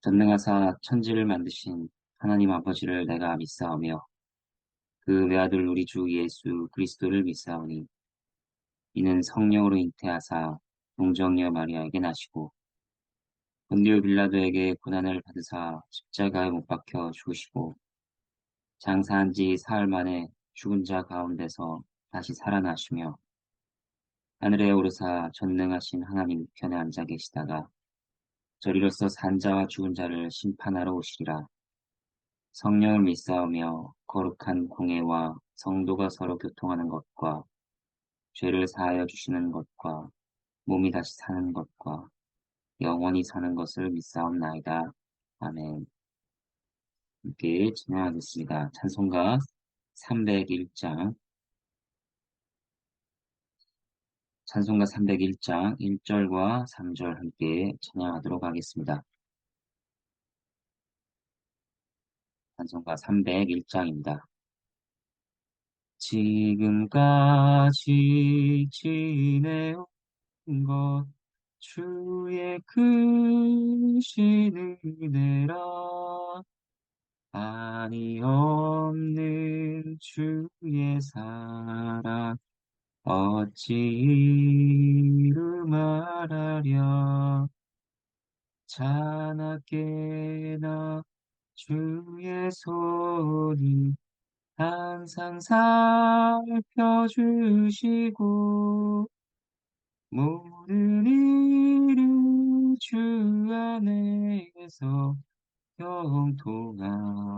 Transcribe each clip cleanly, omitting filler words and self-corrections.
전능하사 천지를 만드신 하나님 아버지를 내가 믿사오며 그 외아들 우리 주 예수 그리스도를 믿사오니 이는 성령으로 잉태하사 동정녀 마리아에게 나시고 본디오 빌라도에게 고난을 받으사 십자가에 못 박혀 죽으시고 장사한 지 사흘 만에 죽은 자 가운데서 다시 살아나시며 하늘에 오르사 전능하신 하나님 우편에 앉아 계시다가 저리로서 산 자와 죽은 자를 심판하러 오시리라. 성령을 믿사오며 거룩한 공예와 성도가 서로 교통하는 것과 죄를 사하여 주시는 것과 몸이 다시 사는 것과 영원히 사는 것을 믿사옵나이다. 아멘. 함께 진행하겠습니다. 찬송가 301장, 찬송가 301장 1절과 3절 함께 찬양하도록 하겠습니다. 찬송가 301장입니다. 지금까지 지내온 것 주의 크신 은혜라 한이 없는 주의 사랑 어찌 이루 말하랴 자나깨나 주의 손이 항상 살펴주시고 모든 일을 주 안에서 형통하게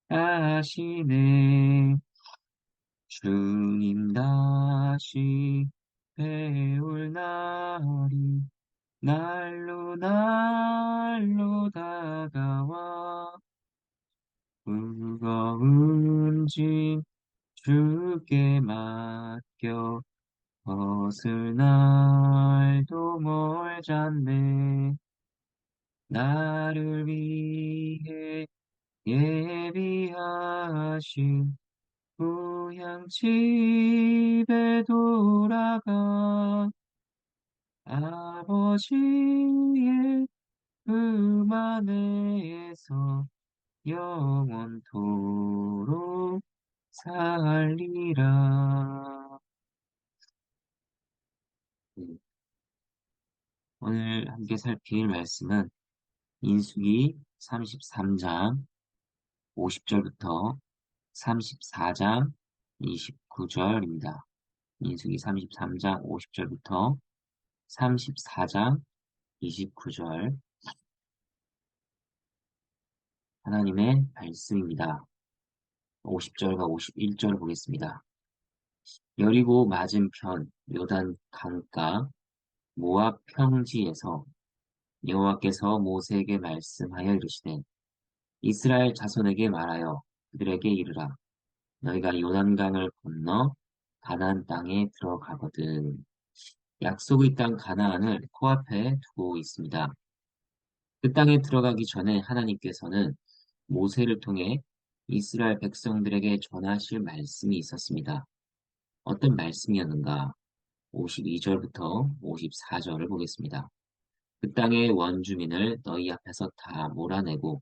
하시네. 주님 다시 배울 날이 날로 다가와 무거운 짐 주께 맡겨 벗을 날도 멀잖네. 나를 위해 예비하신 고향 집에 돌아가 아버지의 품 안에서 영원토록 살리라. 네, 오늘 함께 살필 말씀은 민수기 33장 50절부터 34장 29절입니다. 민수기 33장 50절부터 34장 29절 하나님의 말씀입니다. 50절과 51절 보겠습니다. 여리고 맞은편 요단 강가 모압 평지에서 여호와께서 모세에게 말씀하여 이르시되 이스라엘 자손에게 말하여 그들에게 이르라 너희가 요단강을 건너 가나안 땅에 들어가거든. 약속의 땅 가나안을 코앞에 두고 있습니다. 그 땅에 들어가기 전에 하나님께서는 모세를 통해 이스라엘 백성들에게 전하실 말씀이 있었습니다. 어떤 말씀이었는가? 52절부터 54절을 보겠습니다. 그 땅의 원주민을 너희 앞에서 다 몰아내고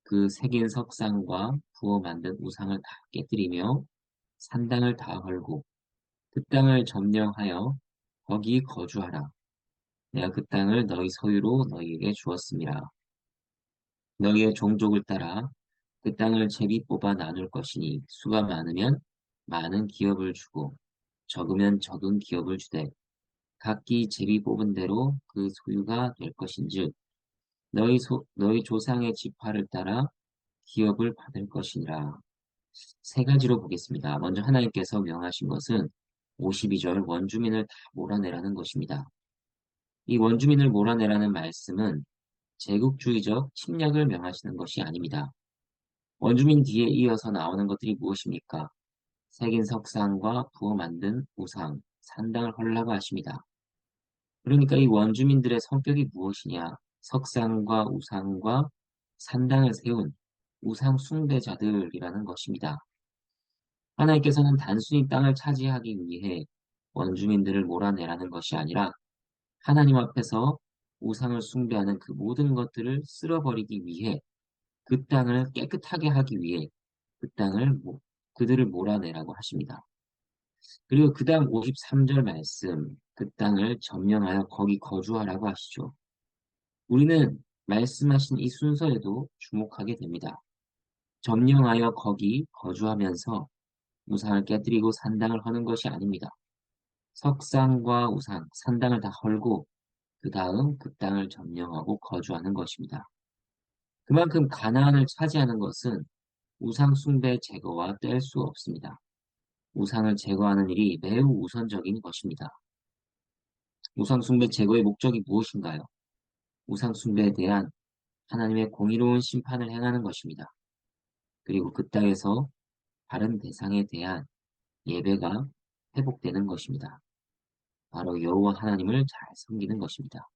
그 새긴 석상과 부어 만든 우상을 다 깨뜨리며 산당을 다 헐고 그 땅을 점령하여 거기 거주하라. 내가 그 땅을 너희 소유로 너희에게 주었습니다. 너희의 종족을 따라 그 땅을 제비 뽑아 나눌 것이니 수가 많으면 많은 기업을 주고 적으면 적은 기업을 주되 각기 제비 뽑은 대로 그 소유가 될 것인즉 너희 조상의 지파를 따라 기업을 받을 것이니라. 세 가지로 보겠습니다. 먼저 하나님께서 명하신 것은 52절 원주민을 다 몰아내라는 것입니다. 이 원주민을 몰아내라는 말씀은 제국주의적 침략을 명하시는 것이 아닙니다. 원주민 뒤에 이어서 나오는 것들이 무엇입니까? 새긴 석상과 부어 만든 우상, 산당을 헐라고 하십니다. 그러니까 이 원주민들의 성격이 무엇이냐? 석상과 우상과 산당을 세운 우상 숭배자들이라는 것입니다. 하나님께서는 단순히 땅을 차지하기 위해 원주민들을 몰아내라는 것이 아니라 하나님 앞에서 우상을 숭배하는 그 모든 것들을 쓸어버리기 위해 그 땅을 깨끗하게 하기 위해 그 땅을 그들을 몰아내라고 하십니다. 그리고 그 다음 53절 말씀, 그 땅을 점령하여 거기 거주하라고 하시죠. 우리는 말씀하신 이 순서에도 주목하게 됩니다. 점령하여 거기 거주하면서 우상을 깨뜨리고 산당을 허는 것이 아닙니다. 석상과 우상, 산당을 다 헐고 그 다음 그 땅을 점령하고 거주하는 것입니다. 그만큼 가나안을 차지하는 것은 우상 숭배 제거와 뗄 수 없습니다. 우상을 제거하는 일이 매우 우선적인 것입니다. 우상 숭배 제거의 목적이 무엇인가요? 우상 숭배에 대한 하나님의 공의로운 심판을 행하는 것입니다. 그리고 그 땅에서 다른 대상에 대한 예배가 회복되는 것입니다. 바로 여호와 하나님을 잘 섬기는 것입니다.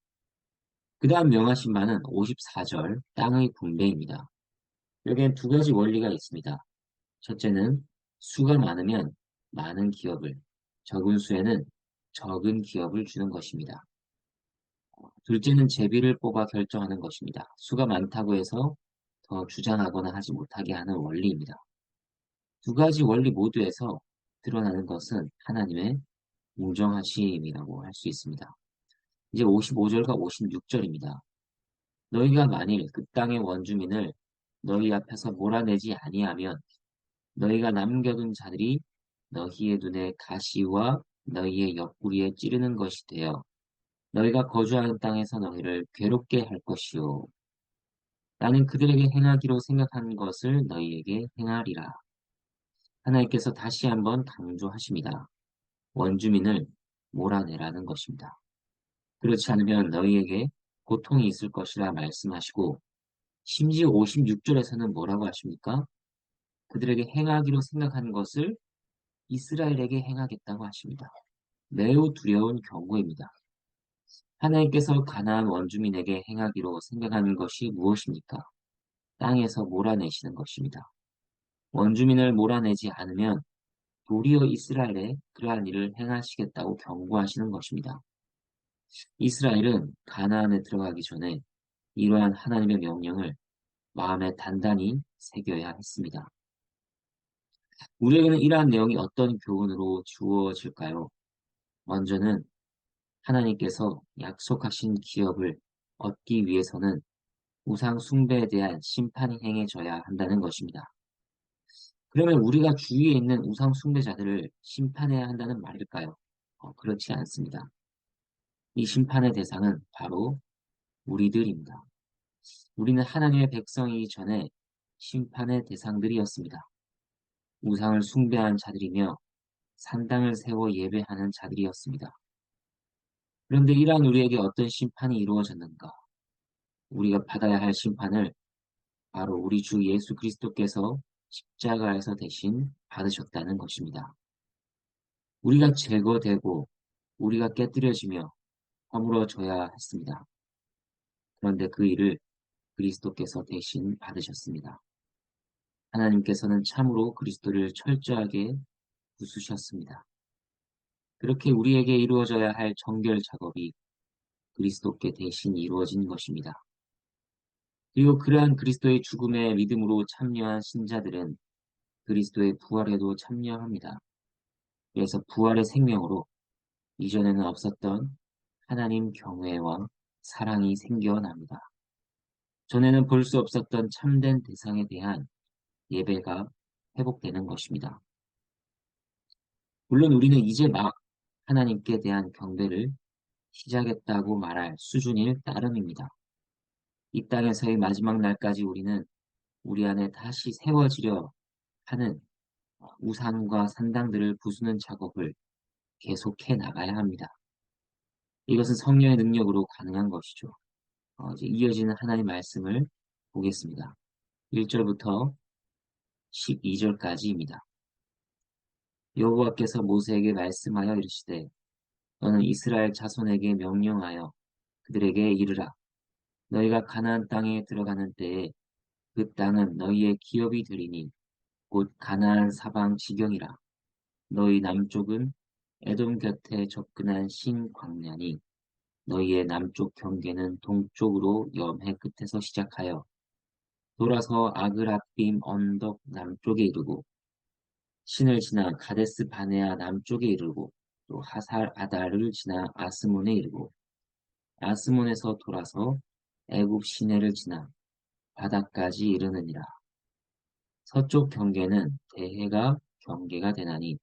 그 다음 명하신 바는 54절 땅의 분배입니다. 여기엔 두 가지 원리가 있습니다. 첫째는 수가 많으면 많은 기업을, 적은 수에는 적은 기업을 주는 것입니다. 둘째는 제비를 뽑아 결정하는 것입니다. 수가 많다고 해서 더 주장하거나 하지 못하게 하는 원리입니다. 두 가지 원리 모두에서 드러나는 것은 하나님의 공정하심이라고 할 수 있습니다. 이제 55절과 56절입니다. 너희가 만일 그 땅의 원주민을 너희 앞에서 몰아내지 아니하면 너희가 남겨둔 자들이 너희의 눈에 가시와 너희의 옆구리에 찌르는 것이 되어 너희가 거주하는 땅에서 너희를 괴롭게 할 것이요. 나는 그들에게 행하기로 생각한 것을 너희에게 행하리라. 하나님께서 다시 한번 강조하십니다. 원주민을 몰아내라는 것입니다. 그렇지 않으면 너희에게 고통이 있을 것이라 말씀하시고 심지어 56절에서는 뭐라고 하십니까? 그들에게 행하기로 생각한 것을 이스라엘에게 행하겠다고 하십니다. 매우 두려운 경고입니다. 하나님께서 가나안 원주민에게 행하기로 생각하는 것이 무엇입니까? 땅에서 몰아내시는 것입니다. 원주민을 몰아내지 않으면 도리어 이스라엘에 그러한 일을 행하시겠다고 경고하시는 것입니다. 이스라엘은 가나안에 들어가기 전에 이러한 하나님의 명령을 마음에 단단히 새겨야 했습니다. 우리에게는 이러한 내용이 어떤 교훈으로 주어질까요? 먼저는 하나님께서 약속하신 기업을 얻기 위해서는 우상 숭배에 대한 심판이 행해져야 한다는 것입니다. 그러면 우리가 주위에 있는 우상 숭배자들을 심판해야 한다는 말일까요? 그렇지 않습니다. 이 심판의 대상은 바로 우리들입니다. 우리는 하나님의 백성이기 전에 심판의 대상들이었습니다. 우상을 숭배한 자들이며 산당을 세워 예배하는 자들이었습니다. 그런데 이러한 우리에게 어떤 심판이 이루어졌는가? 우리가 받아야 할 심판을 바로 우리 주 예수 그리스도께서 십자가에서 대신 받으셨다는 것입니다. 우리가 제거되고 우리가 깨뜨려지며 허물어져야 했습니다. 그런데 그 일을 그리스도께서 대신 받으셨습니다. 하나님께서는 참으로 그리스도를 철저하게 부수셨습니다. 그렇게 우리에게 이루어져야 할 정결 작업이 그리스도께 대신 이루어진 것입니다. 그리고 그러한 그리스도의 죽음에 믿음으로 참여한 신자들은 그리스도의 부활에도 참여합니다. 그래서 부활의 생명으로 이전에는 없었던 하나님 경외와 사랑이 생겨납니다. 전에는 볼 수 없었던 참된 대상에 대한 예배가 회복되는 것입니다. 물론 우리는 이제 막 하나님께 대한 경배를 시작했다고 말할 수준일 따름입니다. 이 땅에서의 마지막 날까지 우리는 우리 안에 다시 세워지려 하는 우상과 산당들을 부수는 작업을 계속해 나가야 합니다. 이것은 성령의 능력으로 가능한 것이죠. 이제 이어지는 하나님의 말씀을 보겠습니다. 1절부터 12절까지입니다. 여호와께서 모세에게 말씀하여 이르시되 너는 이스라엘 자손에게 명령하여 그들에게 이르라. 너희가 가나안 땅에 들어가는 때에 그 땅은 너희의 기업이 되리니 곧 가나안 사방 지경이라. 너희 남쪽은 에돔 곁에 접근한 신 광야니 너희의 남쪽 경계는 동쪽으로 염해 끝에서 시작하여 돌아서 아그라빔 언덕 남쪽에 이르고 신을 지나 가데스 바네아 남쪽에 이르고 또 하살 아달을 지나 아스몬에 이르고 아스몬에서 돌아서 애굽 시내를 지나 바다까지 이르느니라. 서쪽 경계는 대해가 경계가 되나니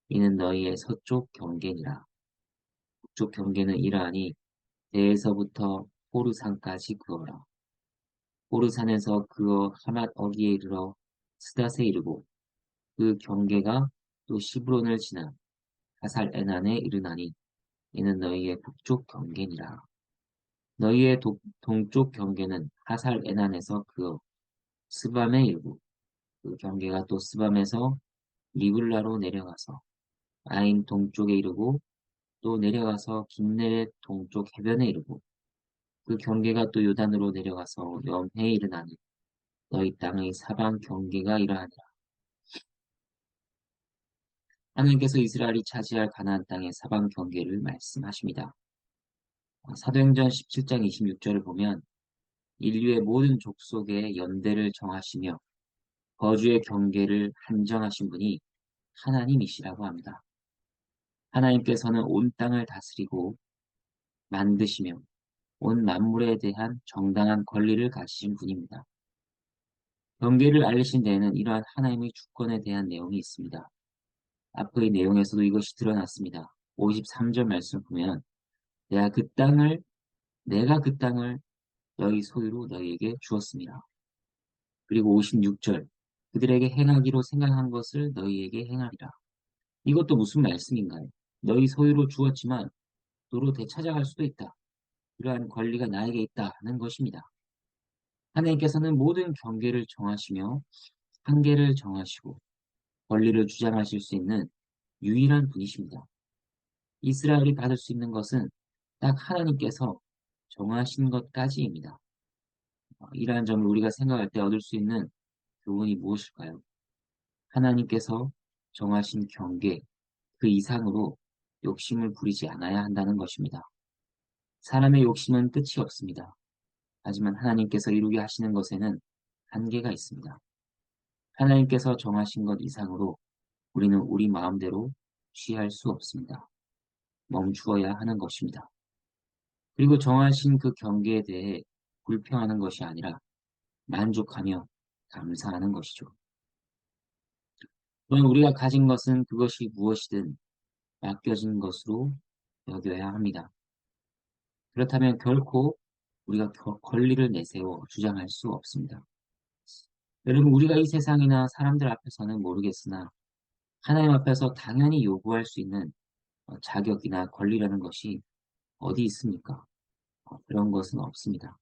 이는 너희의 서쪽 경계니라. 북쪽 경계는 이러하니 대에서부터 호르산까지 그어라. 호르산에서 그어 하맛 어기에 이르러 스닷에 이르고 그 경계가 또 시브론을 지나 하살 에난에 이르나니 이는 너희의 북쪽 경계니라. 너희의 동쪽 경계는 하살 에난에서 그어 스밤에 이르고 그 경계가 또 스밤에서 리블라로 내려가서 아인 동쪽에 이르고 또 내려가서 긴네렛 동쪽 해변에 이르고 그 경계가 또 요단으로 내려가서 염해에 이르나니 너희 땅의 사방 경계가 이러하니라. 하나님께서 이스라엘이 차지할 가나안 땅의 사방 경계를 말씀하십니다. 사도행전 17장 26절을 보면 인류의 모든 족속의 연대를 정하시며 거주의 경계를 한정하신 분이 하나님이시라고 합니다. 하나님께서는 온 땅을 다스리고 만드시며 온 만물에 대한 정당한 권리를 가지신 분입니다. 경계를 알리신 데에는 이러한 하나님의 주권에 대한 내용이 있습니다. 앞의 내용에서도 이것이 드러났습니다. 53절 말씀 보면 내가 그 땅을 너희 소유로 너희에게 주었습니다. 그리고 56절 그들에게 행하기로 생각한 것을 너희에게 행하리라. 이것도 무슨 말씀인가요? 너희 소유로 주었지만 도로 되찾아갈 수도 있다. 그러한 권리가 나에게 있다는 것입니다. 하나님께서는 모든 경계를 정하시며 한계를 정하시고 권리를 주장하실 수 있는 유일한 분이십니다. 이스라엘이 받을 수 있는 것은 딱 하나님께서 정하신 것까지입니다. 이러한 점을 우리가 생각할 때 얻을 수 있는 교훈이 무엇일까요? 하나님께서 정하신 경계, 그 이상으로 욕심을 부리지 않아야 한다는 것입니다. 사람의 욕심은 끝이 없습니다. 하지만 하나님께서 이루게 하시는 것에는 한계가 있습니다. 하나님께서 정하신 것 이상으로 우리는 우리 마음대로 취할 수 없습니다. 멈추어야 하는 것입니다. 그리고 정하신 그 경계에 대해 불평하는 것이 아니라 만족하며 감사하는 것이죠. 또한 우리가 가진 것은 그것이 무엇이든 맡겨진 것으로 여겨야 합니다. 그렇다면 결코 우리가 권리를 내세워 주장할 수 없습니다. 여러분, 우리가 이 세상이나 사람들 앞에서는 모르겠으나 하나님 앞에서 당연히 요구할 수 있는 자격이나 권리라는 것이 어디 있습니까? 그런 것은 없습니다.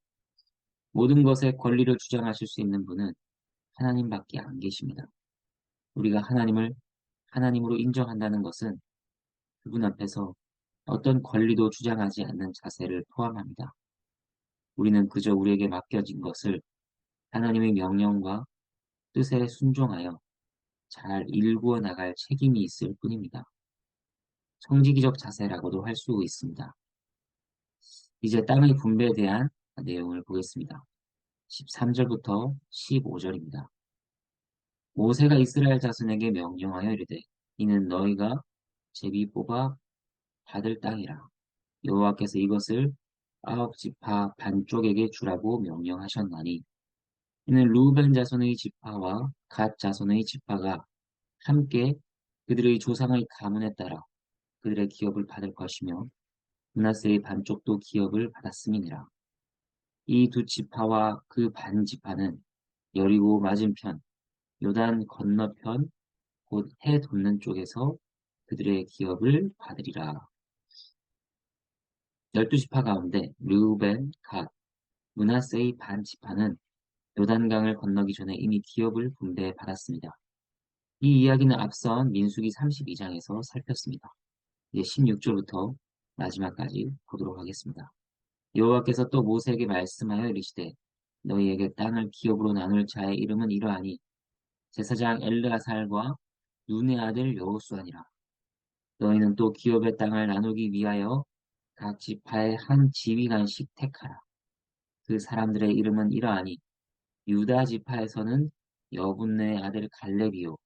모든 것에 권리를 주장하실 수 있는 분은 하나님밖에 안 계십니다. 우리가 하나님을 하나님으로 인정한다는 것은 그분 앞에서 어떤 권리도 주장하지 않는 자세를 포함합니다. 우리는 그저 우리에게 맡겨진 것을 하나님의 명령과 뜻에 순종하여 잘 일구어 나갈 책임이 있을 뿐입니다. 성지기적 자세라고도 할 수 있습니다. 이제 땅의 분배에 대한 내용을 보겠습니다. 13절부터 15절입니다. 모세가 이스라엘 자손에게 명령하여 이르되 이는 너희가 제비 뽑아 받을 땅이라. 여호와께서 이것을 아홉 지파 반쪽에게 주라고 명령하셨나니 이는 루벤 자손의 지파와 갓 자손의 지파가 함께 그들의 조상의 가문에 따라 그들의 기업을 받을 것이며 므낫세의 반쪽도 기업을 받았음이니라. 이 두 지파와 그 반 지파는 여리고 맞은편 요단 건너편 곧 해 돋는 쪽에서 그들의 기업을 받으리라. 12지파 가운데 르우벤, 갓, 므낫세의 반 지파는 요단강을 건너기 전에 이미 기업을 분배해 받았습니다. 이 이야기는 앞선 민수기 32장에서 살폈습니다. 이제 16절부터 마지막까지 보도록 하겠습니다. 여호와께서 또 모세에게 말씀하여 이르시되 너희에게 땅을 기업으로 나눌 자의 이름은 이러하니 제사장 엘르아살과 눈의 아들 여호수아니라. 너희는 또 기업의 땅을 나누기 위하여 각 지파의 한 지휘관씩 택하라. 그 사람들의 이름은 이러하니 유다 지파에서는 여분네의 아들 갈렙이요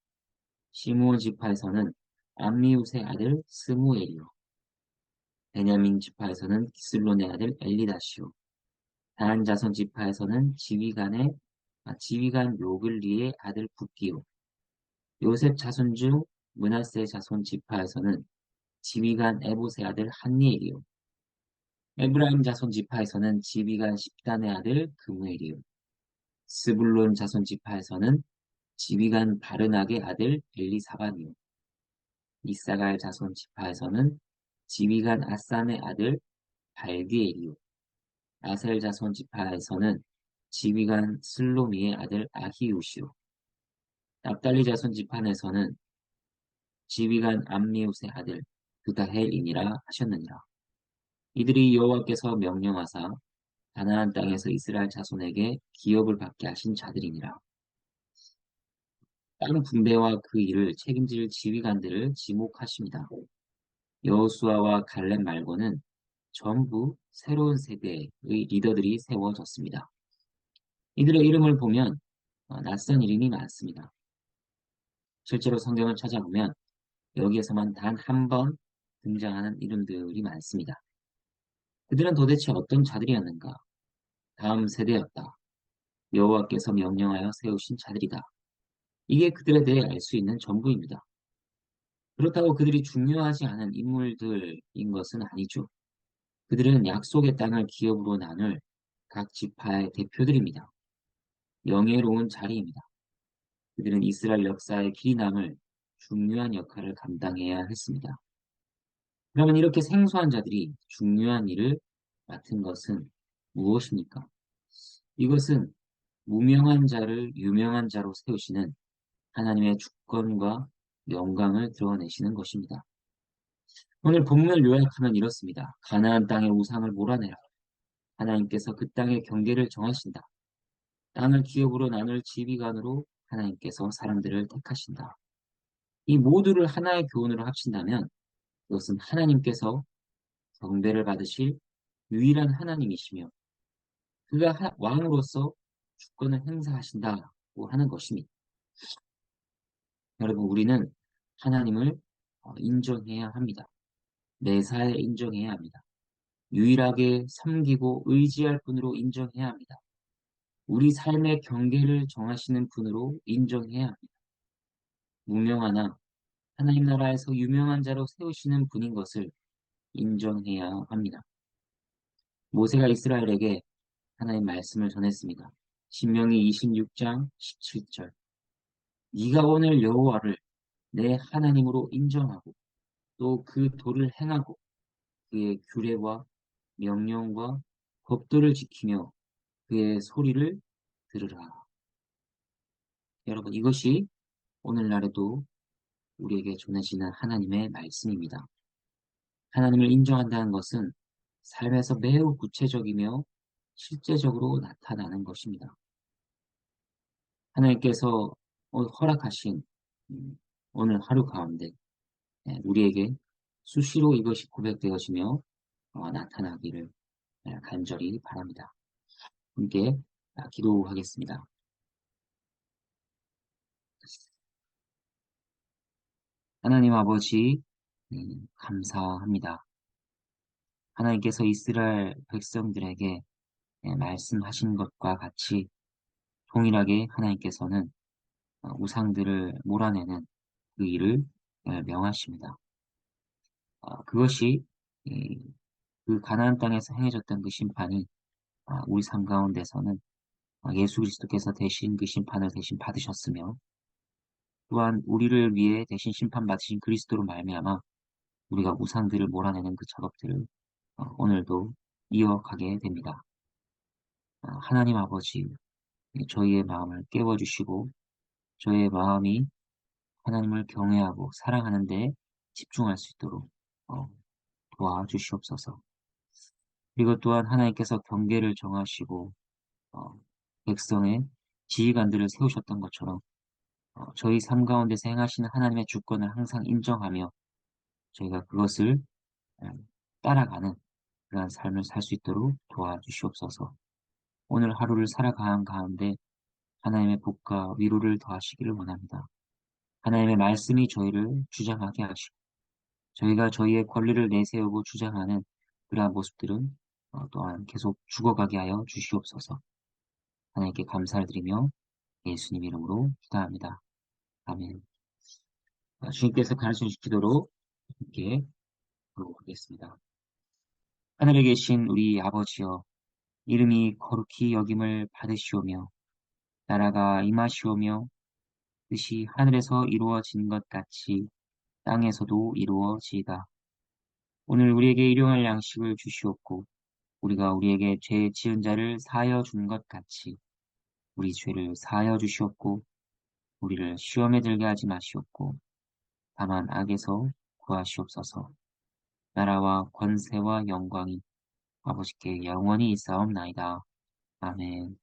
시므온 지파에서는 암미웃의 아들 스무엘이요 베냐민 지파에서는 기슬론의 아들 엘리다시요 단 자손 지파에서는 지휘관 요글리의 아들 붓기요 요셉 자손 중 므낫세 자손 지파에서는 지휘관 에봇의 아들 한니엘이요 에브라임 자손 지파에서는 지휘관 십단의 아들 그무엘이요 스불론 자손 지파에서는 지휘관 바르낙의 아들 엘리사반이요 이사갈 자손 지파에서는 지휘관 아산의 아들 발디엘이요 아셀 자손 지파에서는 지휘관 슬로미의 아들 아히우시요 납달리 자손 지파에서는 지휘관 암미웃의 아들 부다헬이니라 하셨느니라. 이들이 여호와께서 명령하사 가나안 땅에서 이스라엘 자손에게 기업을 받게 하신 자들이니라. 땅 분배와 그 일을 책임질 지휘관들을 지목하십니다. 여호수아와 갈렙 말고는 전부 새로운 세대의 리더들이 세워졌습니다. 이들의 이름을 보면 낯선 이름이 많습니다. 실제로 성경을 찾아보면 여기에서만 단 한 번 등장하는 이름들이 많습니다. 그들은 도대체 어떤 자들이었는가? 다음 세대였다. 여호와께서 명령하여 세우신 자들이다. 이게 그들에 대해 알 수 있는 전부입니다. 그렇다고 그들이 중요하지 않은 인물들인 것은 아니죠. 그들은 약속의 땅을 기업으로 나눌 각 지파의 대표들입니다. 영예로운 자리입니다. 그들은 이스라엘 역사의 길이 남을 중요한 역할을 감당해야 했습니다. 그러면 이렇게 생소한 자들이 중요한 일을 맡은 것은 무엇입니까? 이것은 무명한 자를 유명한 자로 세우시는 하나님의 주권과 영광을 드러내시는 것입니다. 오늘 본문을 요약하면 이렇습니다. 가나안 땅의 우상을 몰아내라. 하나님께서 그 땅의 경계를 정하신다. 땅을 기업으로 나눌 지휘관으로 하나님께서 사람들을 택하신다. 이 모두를 하나의 교훈으로 합친다면 그것은 하나님께서 경배를 받으실 유일한 하나님이시며 그가 왕으로서 주권을 행사하신다고 하는 것입니다. 여러분, 우리는 하나님을 인정해야 합니다. 매사에 인정해야 합니다. 유일하게 섬기고 의지할 분으로 인정해야 합니다. 우리 삶의 경계를 정하시는 분으로 인정해야 합니다. 무명하나 하나님 나라에서 유명한 자로 세우시는 분인 것을 인정해야 합니다. 모세가 이스라엘에게 하나님 말씀을 전했습니다. 신명기 26장 17절. 네가 오늘 여호와를 내 하나님으로 인정하고 또 그 도를 행하고 그의 규례와 명령과 법도를 지키며 그의 소리를 들으라. 여러분, 이것이 오늘날에도 우리에게 전해지는 하나님의 말씀입니다. 하나님을 인정한다는 것은 삶에서 매우 구체적이며 실제적으로 나타나는 것입니다. 하나님께서 허락하신 오늘 하루 가운데 우리에게 수시로 이것이 고백되어지며 나타나기를 간절히 바랍니다. 함께 기도하겠습니다. 하나님 아버지, 감사합니다. 하나님께서 이스라엘 백성들에게 말씀하신 것과 같이 동일하게 하나님께서는 우상들을 몰아내는 그 일을 명하십니다. 그것이 그 가나안 땅에서 행해졌던 그 심판이 우리 삶 가운데서는 예수 그리스도께서 대신 그 심판을 대신 받으셨으며 또한 우리를 위해 대신 심판받으신 그리스도로 말미암아 우리가 우상들을 몰아내는 그 작업들을 오늘도 이어가게 됩니다. 하나님 아버지, 저희의 마음을 깨워주시고 저희의 마음이 하나님을 경외하고 사랑하는 데 집중할 수 있도록 어, 도와주시옵소서. 그리고 또한 하나님께서 경계를 정하시고 어, 백성의 지휘관들을 세우셨던 것처럼 저희 삶 가운데서 행하시는 하나님의 주권을 항상 인정하며 저희가 그것을 음, 따라가는 그러한 삶을 살 수 있도록 도와주시옵소서. 오늘 하루를 살아가는 가운데 하나님의 복과 위로를 더하시기를 원합니다. 하나님의 말씀이 저희를 주장하게 하시고 저희가 저희의 권리를 내세우고 주장하는 그러한 모습들은 또한 계속 죽어가게 하여 주시옵소서. 하나님께 감사를 드리며 예수님 이름으로 기도합니다. 아멘. 주님께서 가르쳐 주신 기도로 함께 부르겠습니다. 하늘에 계신 우리 아버지여, 이름이 거룩히 여김을 받으시오며, 나라가 임하시오며, 뜻이 하늘에서 이루어진 것 같이 땅에서도 이루어지이다. 오늘 우리에게 일용할 양식을 주시옵고, 우리가 우리에게 죄 지은 자를 사하여 준 것 같이 우리 죄를 사하여 주시옵고, 우리를 시험에 들게 하지 마시옵고, 다만 악에서 구하시옵소서. 나라와 권세와 영광이 아버지께 영원히 있사옵나이다. 아멘.